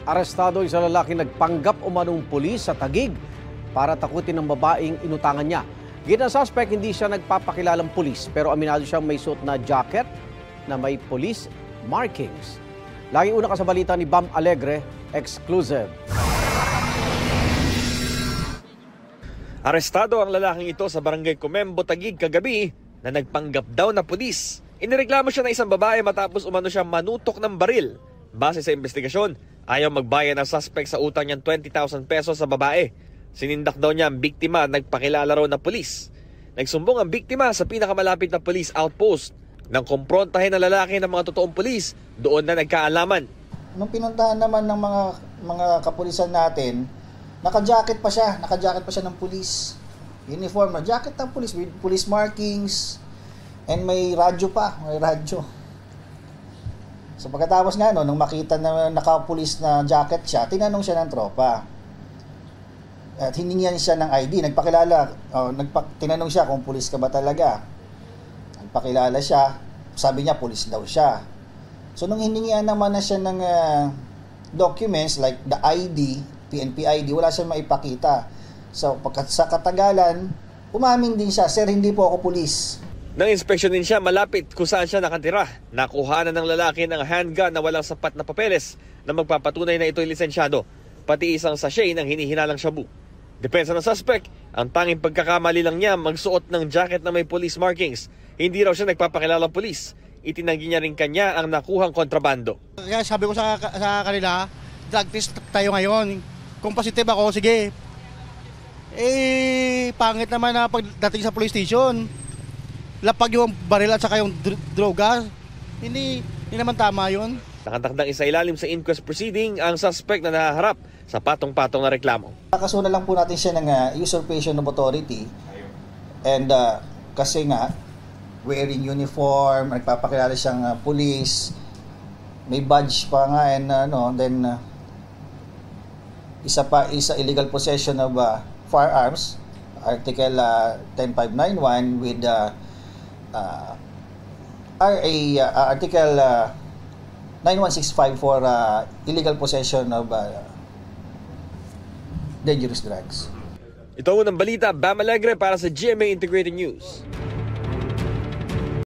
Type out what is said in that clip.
Arestado isang lalaki nagpanggap umanong pulis sa Taguig para takutin ng babaeng inutangan niya. Gina suspect, hindi siya nagpapakilalang pulis pero aminado siyang may suot na jacket na may police markings. Laging una ka sa balita ni Bam Alegre, exclusive. Arestado ang lalaking ito sa barangay Comembo, Taguig kagabi na nagpanggap daw na pulis. Inireklamo siya ng isang babae matapos umano siya manutok ng baril. Base sa investigasyon, ayaw magbayad ng suspect sa utang niyang 20,000 pesos sa babae. Sinindak daw niya ang biktima at nagpakilala raw na pulis. Nagsumbong ang biktima sa pinakamalapit na police outpost. Nang kumprontahin ng lalaki ng mga totoong pulis, doon na nagkaalaman. Nung pinuntahan naman ng mga kapulisan natin, naka-jacket pa siya ng pulis. Uniform na jacket ng pulis with police markings and may radyo pa, So pagkatapos nga nung makita na naka-pulis na jacket siya, tinanong siya ng tropa. At hiningihan siya ng ID, nagpakilala, tinanong siya kung pulis ka ba talaga. Nagpakilala siya, sabi niya pulis daw siya. So nung hiningihan naman na siya ng documents like the ID, PNP ID, wala siyang maipakita. So sa katagalan, umamin din siya, sir, hindi po ako pulis. Nang inspeksyonin siya malapit kung saan siya nakatira, nakuha na ng lalaki ng handgun na walang sapat na papeles na magpapatunay na ito'y lisensyado, pati isang sachet ng hinihinalang shabu. Depensa ng suspect, ang tanging pagkakamali lang niya magsuot ng jacket na may police markings. Hindi raw siya nagpapakilalang pulis. Itinanggi niya rin kanya ang nakuhang kontrabando. Kaya sabi ko sa kanila, drug test tayo ngayon. Kung positive ako, sige. Pangit naman na pagdating sa police station, lapag yung baril at saka yung droga. Hindi naman tama yun. Nakatakdang isa ilalim sa inquest proceeding ang suspect na nahaharap sa patong-patong na reklamo. Nakasuna lang po natin siya ng usurpation of authority. And kasi nga, wearing uniform, nagpapakilala siyang police, may badge pa nga, and then isa illegal possession of firearms, Article 10591 with Article 9165 for illegal possession of dangerous drugs. Ito ang unang balita, Bam Alegre para sa GMA Integrated News.